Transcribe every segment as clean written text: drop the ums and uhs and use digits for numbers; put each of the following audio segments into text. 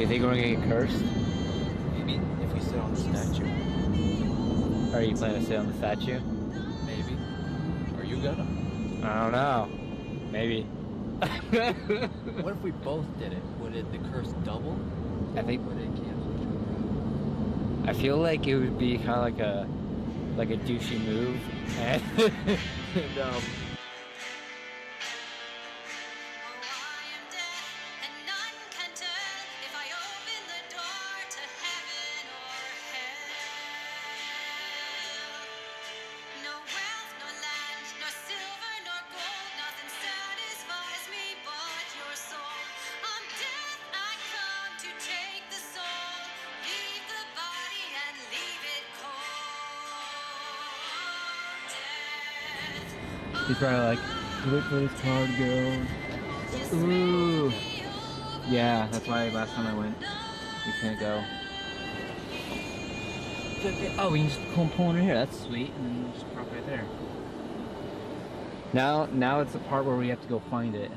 you think we're gonna get cursed? Maybe if we sit on the statue. Are you planning to sit on the statue? Maybe. Are you gonna? I don't know. Maybe. What if we both did it? Would the curse double? I think. Would it cancel? I feel like it would be kind of like a douchey move, and, he's probably like, wait for this card to go. Ooh. Yeah, that's why last time I went, you can't go. Oh, we can just pull under here. That's sweet. And then we'll just park right there. Now it's the part where we have to go find it.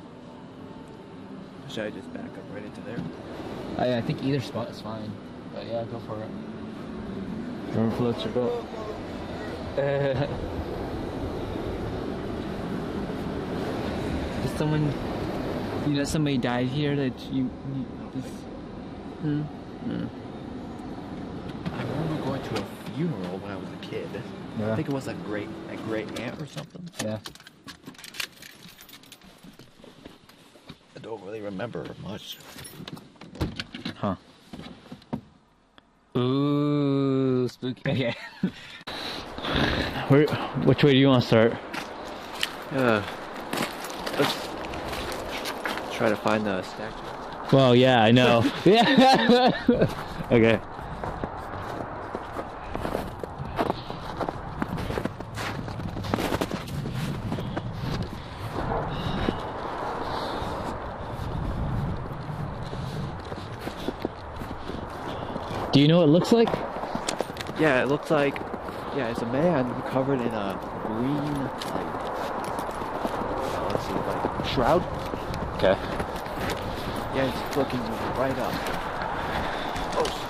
Should I just back up right into there? I think either spot is fine. But yeah, go for it. Whoever floats your boat. Did someone, somebody died here that you this? I remember going to a funeral when I was a kid. Yeah. I think it was a great aunt or something. Yeah. I don't really remember much. Huh. Ooh, spooky. Okay. Which way do you want to start? Let's try to find the statue. Well, yeah, I know. Yeah. Okay. Do you know what it looks like? Yeah, it looks like, it's a man covered in a green, let's see, like shroud. Okay. Yeah, it's looking right up. Oh.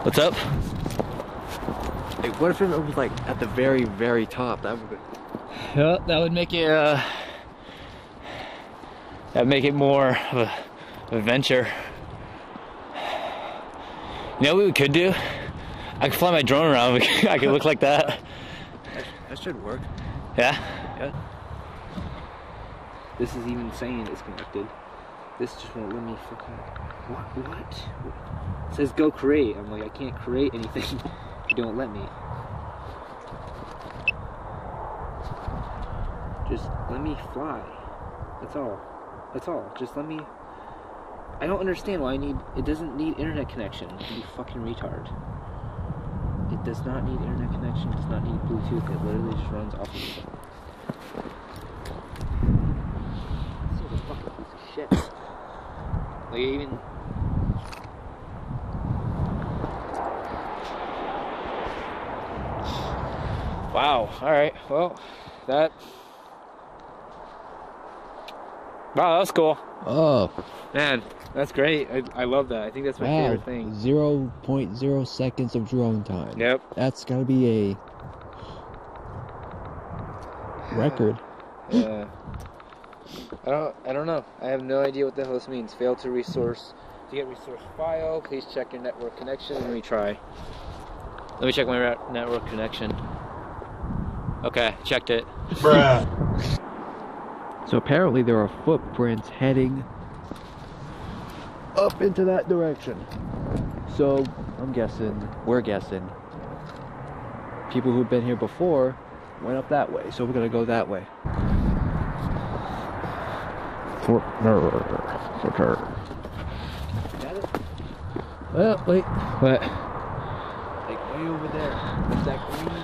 What's up? Hey, what if it was like at the very, very top? That would be... Yeah, that would make it more of an adventure. You know what we could do? I could fly my drone around. I could look like that. That should work. Yeah? Yeah. This is even saying it's connected. This just won't let me fucking... What? It says go create. I'm like, I can't create anything if you don't let me. Just let me fly. That's all. That's all. Just let me... I don't understand why it doesn't need internet connection. You fucking retard. It does not need internet connection. It does not need Bluetooth. It literally just runs off of it. This is a fucking piece of shit. Like even... Wow, alright, well, wow, that was cool. Oh. Man, that's great. I love that. I think that's my favorite thing. 0.0 seconds of drone time. Yep. That's gotta be a record. Yeah. I don't know. I have no idea what the hell this means. Fail to resource. To get resource file, please check your network connection. Let me try. Let me check my network connection. Okay, checked it. Bruh. So apparently there are footprints heading up into that direction. So we're guessing, people who've been here before went up that way. So we're gonna go that way. Well, wait, what? Like Way over there. What's that green?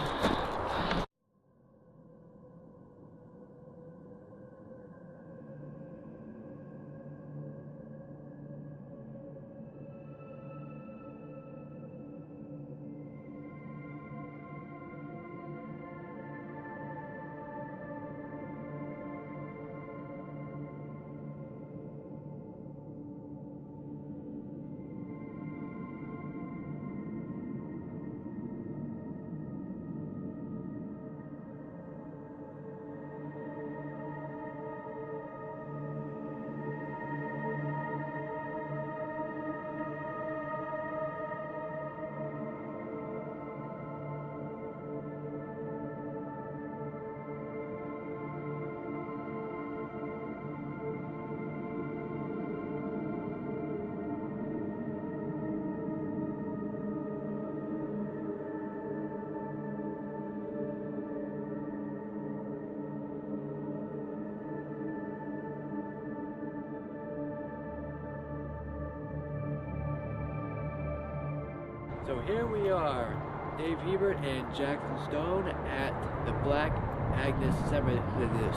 So here we are, Dave Hebert and Jackson Stone at the Black Agnus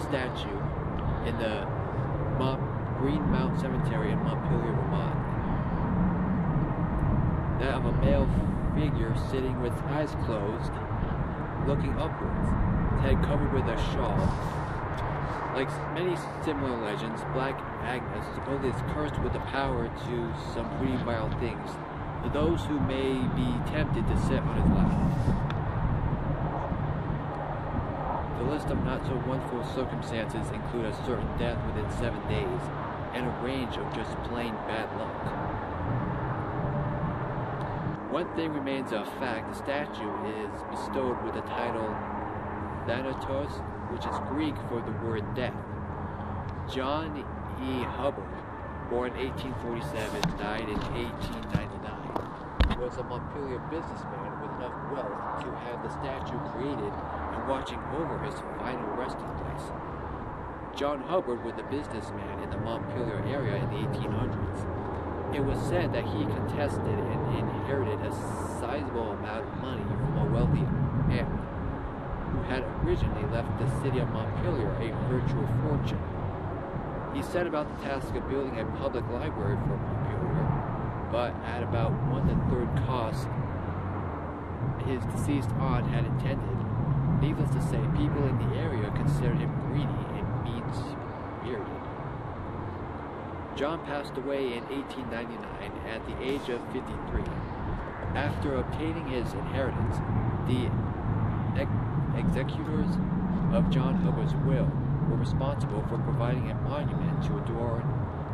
statue in the Green Mount Cemetery in Montpelier, Vermont. That of a male figure sitting with eyes closed, looking upwards, his head covered with a shawl. Like many similar legends, Black Agnus supposedly is cursed with the power to some pretty vile things. For those who may be tempted to sit on his lap. The list of not so wonderful circumstances include a certain death within 7 days, and a range of just plain bad luck. One thing remains a fact: the statue is bestowed with the title Thanatos, which is Greek for the word death. John E. Hebert, born 1847, died in 1899. Was a Montpelier businessman with enough wealth to have the statue created and watching over his final resting place. John Hebert was a businessman in the Montpelier area in the 1800s. It was said that he contested and inherited a sizable amount of money from a wealthy aunt who had originally left the city of Montpelier a virtual fortune. He set about the task of building a public library for Montpelier, but at about 1/3 cost his deceased aunt had intended. Needless to say, people in the area considered him greedy and mean-spirited. John passed away in 1899 at the age of 53. After obtaining his inheritance, the executors of John Hebert's will were responsible for providing a monument to adorn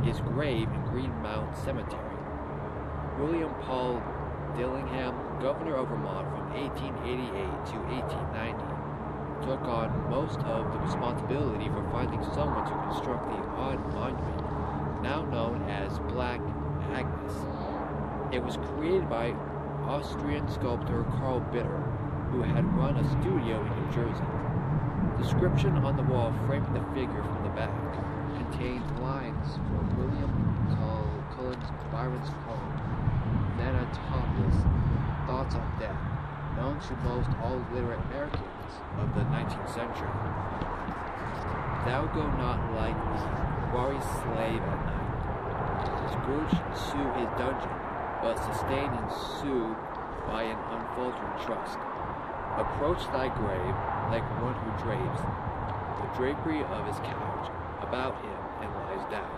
his grave in Green Mount Cemetery. William Paul Dillingham, governor of Vermont from 1888 to 1890, took on most of the responsibility for finding someone to construct the odd monument, now known as Black Agnus. It was created by Austrian sculptor Karl Bitter, who had run a studio in New Jersey. The description on the wall framing the figure from the back contained lines from William Cullen Byron's poem, Thanatos, Thoughts on Death, known to most all literate Americans of the 19th century. Thou go not like the weary slave at night, scourged to his dungeon, but sustained and soothed by an unfaltering trust. Approach thy grave like one who drapes the drapery of his couch about him and lies down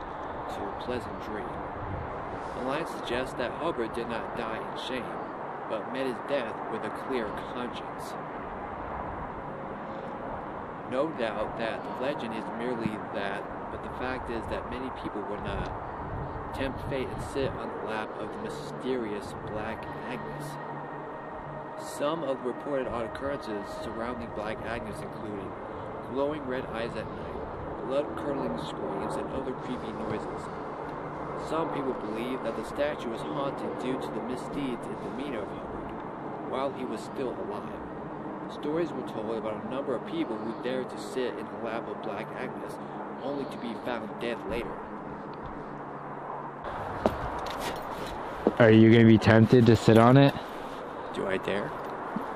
to a pleasant dream. The line suggests that Hebert did not die in shame, but met his death with a clear conscience. No doubt that the legend is merely that, but the fact is that many people would not tempt fate and sit on the lap of the mysterious Black Agnus. Some of the reported odd occurrences surrounding Black Agnus including glowing red eyes at night, blood-curdling screams, and other creepy noises. Some people believe that the statue was haunted due to the misdeeds and demeanor of Hebert while he was still alive. Stories were told about a number of people who dared to sit in the lap of Black Agnus, only to be found dead later. Are you going to be tempted to sit on it? Do I dare?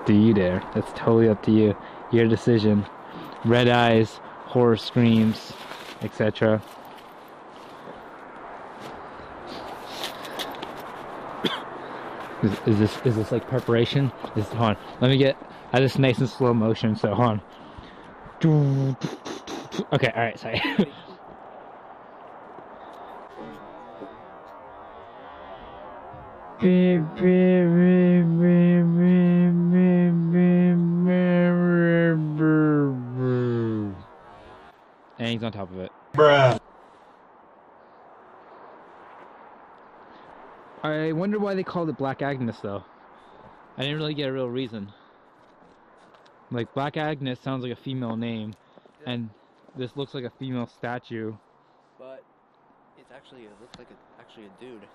Do you dare? That's totally up to you. Your decision. Red eyes, horror screams, etc. Is this like preparation? Hold on. Let me get this nice and slow motion. So hold on. Okay. All right. Sorry. And he's on top of it. Bruh. I wonder why they called it Black Agnes though. I didn't really get a real reason. Like Black Agnes sounds like a female name, and this looks like a female statue. But it's actually it looks like actually a dude. It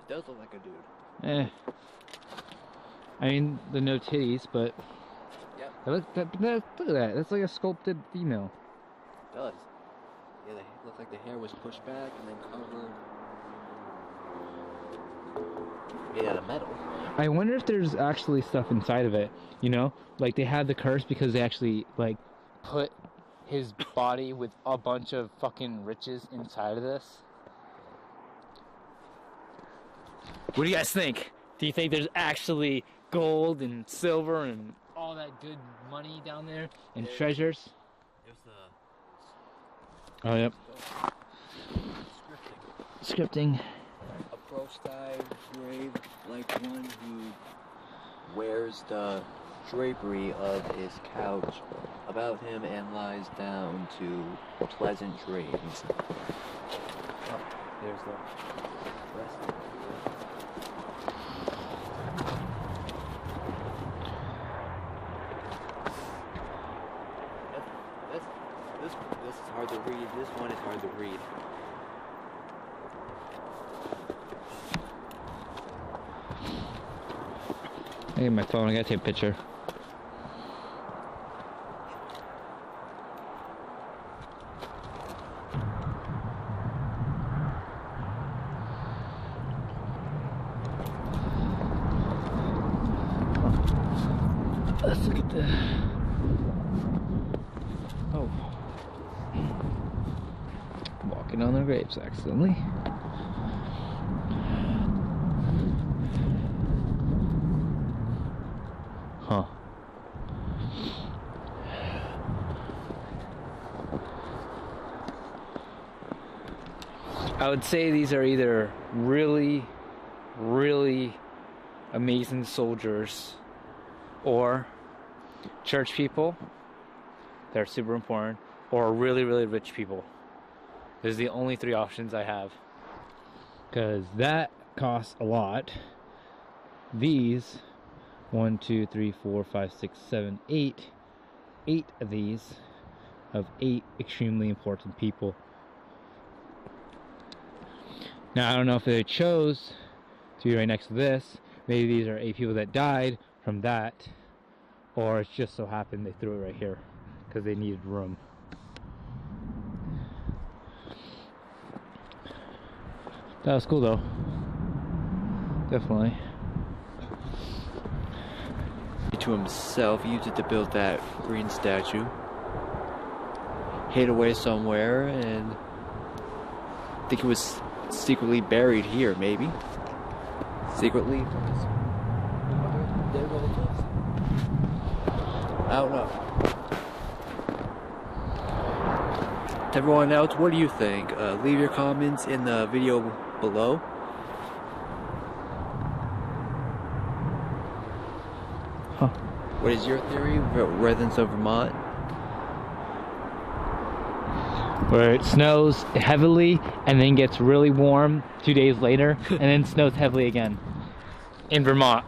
does look like a dude. I mean the no titties, but yep. Look at that. That's like a sculpted female. It does. Yeah, it looks like the hair was pushed back and then covered. Made out of metal. I wonder if there's actually stuff inside of it, you know? Like they had the curse because they actually like put his body with a bunch of fucking riches inside of this. What do you guys think? Do you think there's actually gold and silver and all that good money down there and treasures? There's the... Oh, yep. Scripting. A pro-style grave, like one who wears the drapery of his couch about him and lies down to pleasant dreams. Oh, there's the rest of it. This is hard to read. This one is hard to read. I get my phone, I gotta take a picture. Let's look at the... Oh. Walking on the grapes accidentally. Huh. I would say these are either really, really amazing soldiers or church people. They're super important. Or really, really rich people. Those are the only three options I have. Because that costs a lot. These... 1, 2, 3, 4, 5, 6, 7, 8. 8 of these of 8 extremely important people. Now I don't know if they chose to be right next to this. Maybe these are 8 people that died from that, or it's just so happened they threw it right here because they needed room. That was cool though. Definitely. To himself, he used it to build that green statue. Hid away somewhere, and I think it was secretly buried here, maybe. Secretly from his dead relatives. I don't know. To everyone else, what do you think? Leave your comments in the video below. Huh. What is your theory, residents of Vermont? Where it snows heavily and then gets really warm 2 days later and then snows heavily again in Vermont.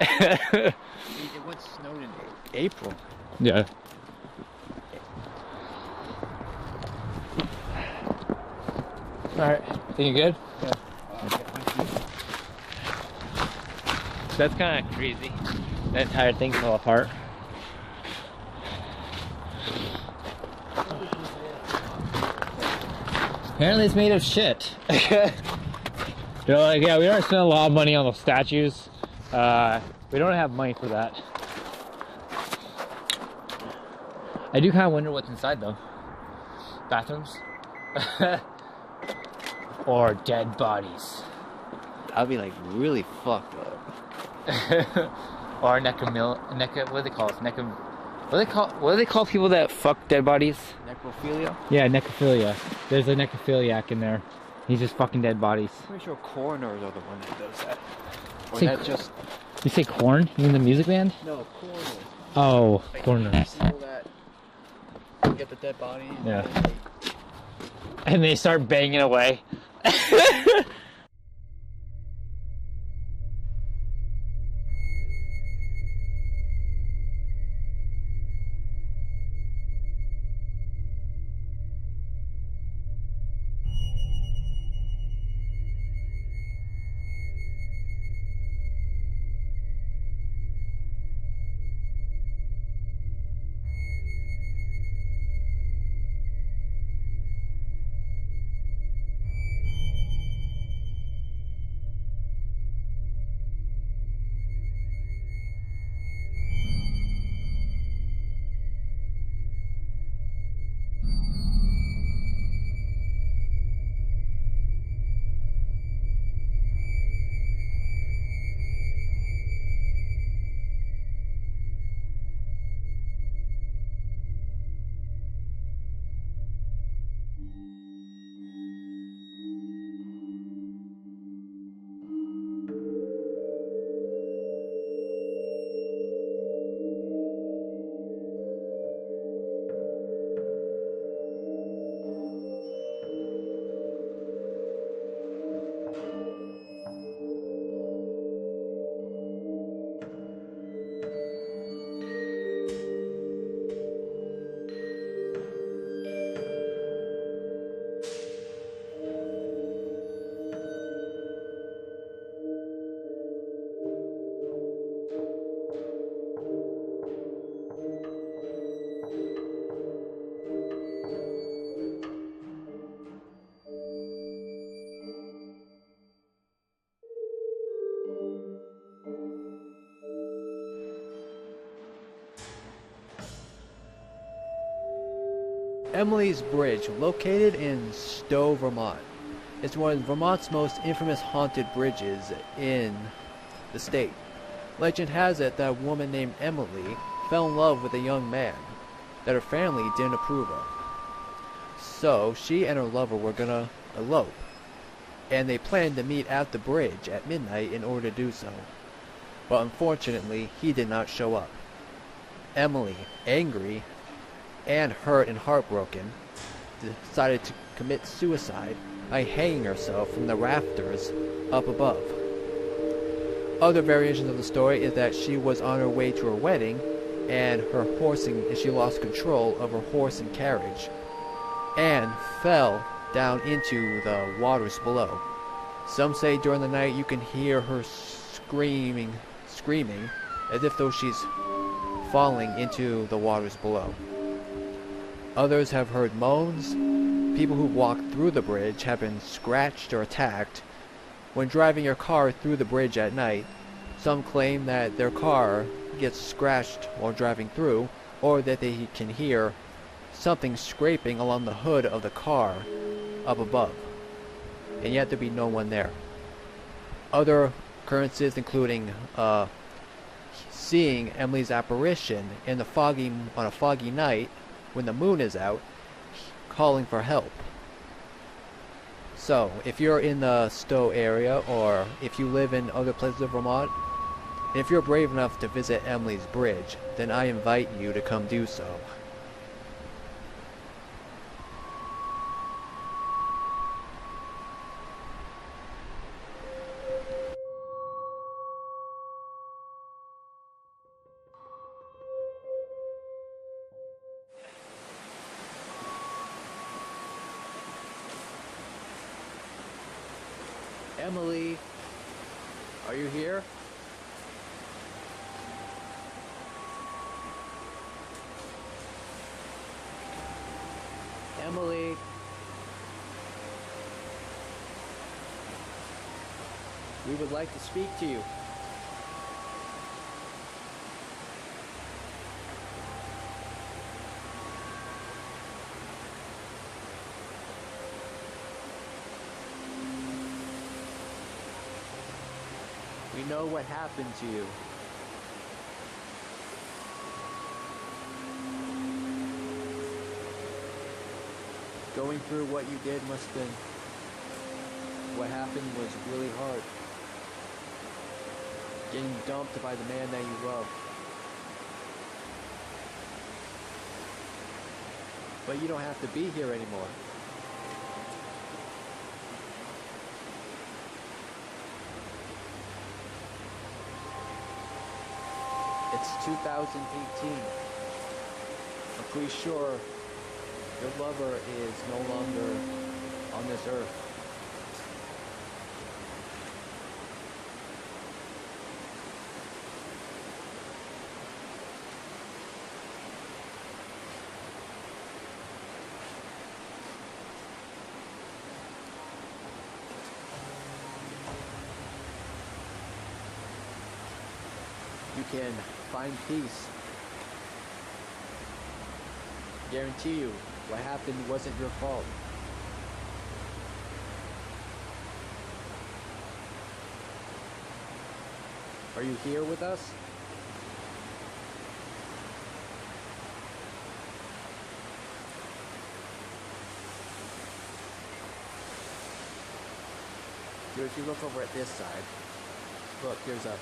It once snowed in April. Yeah. Alright, think you good? Yeah. That's kind of crazy. That entire thing fell apart. Apparently it's made of shit. They're like, yeah, we don't spend a lot of money on those statues. We don't have money for that. I do kind of wonder what's inside though. Bathrooms? Or dead bodies. That'd be like really fucked up. Or what do they call it? What do they call people that fuck dead bodies? Necrophilia? Yeah, necrophilia. There's a necrophiliac in there. He's just fucking dead bodies. I'm pretty sure coroners are the one that does that. Or Say that just... You say corn? You mean the music band? No, coroners. Oh, Like, coroners. people that get the dead body. Yeah. And they start banging away. Emily's Bridge, located in Stowe, Vermont. It's one of Vermont's most infamous haunted bridges in the state. Legend has it that a woman named Emily fell in love with a young man that her family didn't approve of. So she and her lover were gonna elope, and they planned to meet at the bridge at midnight in order to do so. But unfortunately, he did not show up. Emily, angry and hurt and heartbroken, decided to commit suicide by hanging herself from the rafters up above. Other variations of the story is that she was on her way to her wedding and she lost control of her horse and carriage and fell down into the waters below. Some say during the night you can hear her screaming as if though she's falling into the waters below. Others have heard moans. People who walked through the bridge have been scratched or attacked. When driving your car through the bridge at night, some claim that their car gets scratched while driving through, or that they can hear something scraping along the hood of the car up above, and yet there be no one there. Other occurrences including seeing Emily's apparition on a foggy night when the moon is out, calling for help. So, if you're in the Stowe area, or if you live in other places of Vermont, and if you're brave enough to visit Emily's Bridge, then I invite you to come do so. Emily, are you here? Emily. We would like to speak to you. know what happened to you. Going through what you did must have been... What happened was really hard. Getting dumped by the man that you love. But you don't have to be here anymore. It's 2018. I'm pretty sure your lover is no longer on this earth. You can find peace. Guarantee you, what happened wasn't your fault. Are you here with us? Dude, if you look over at this side, look, there's a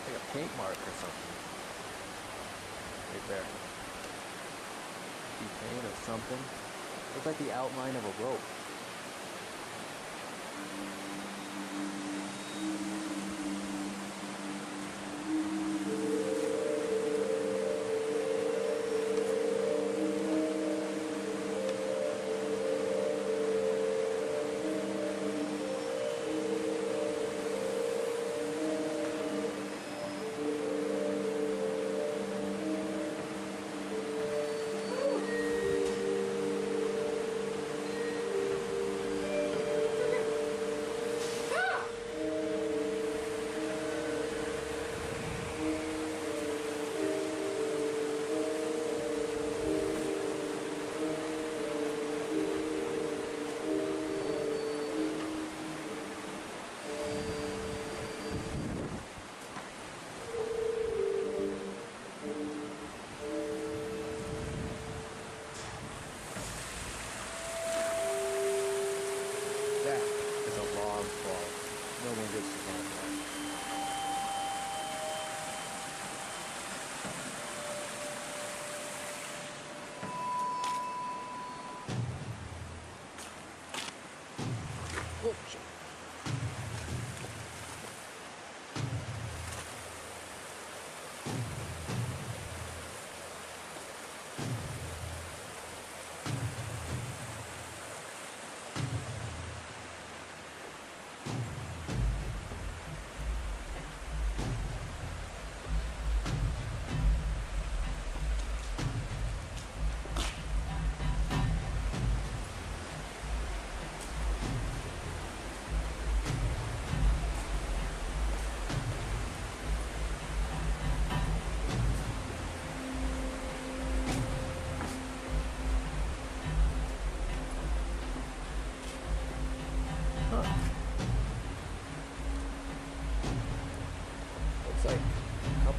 like a paint mark or something. Right there. Paint or something. Looks like the outline of a rope.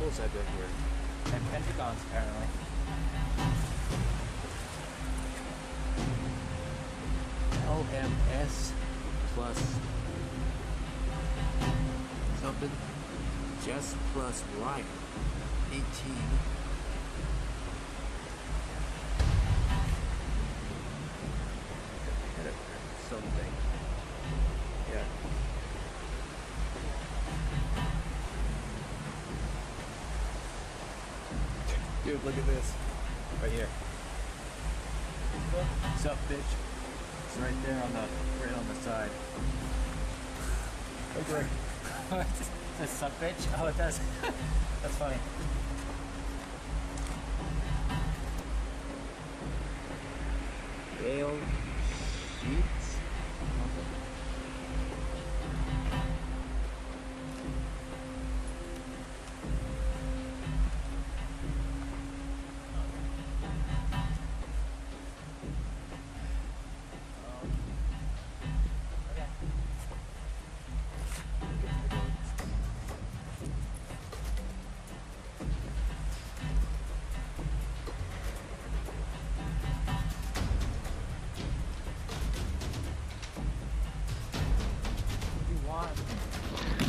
I've been here. And pentagons, apparently. LMS plus something. Just plus right. 18. Something. Yeah. Dude, look at this. Right here. What's up, bitch? It's right there on the side. Okay. Does suck, bitch? Oh, it does. That's funny. Whale sheets?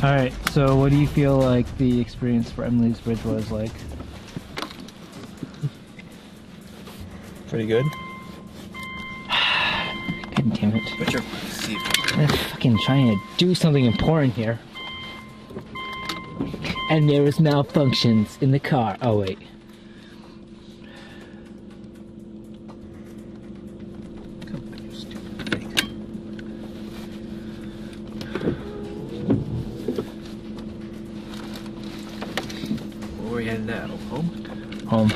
Alright, so what do you feel like the experience for Emily's Bridge was like? Pretty good. God damn it. But you're I'm fucking trying to do something important here. And there was malfunctions in the car. Oh wait. Come on, you stupid thing. Where are we heading now? Home? Home.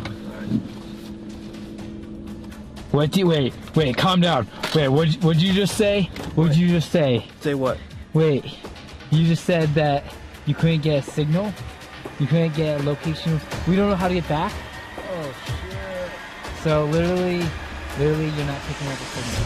What do you, wait, calm down. Wait, what'd you just say? What'd you just say? Say what? Wait, you just said that you couldn't get a signal? You couldn't get a location? We don't know how to get back? Oh shit. So literally you're not picking up a signal.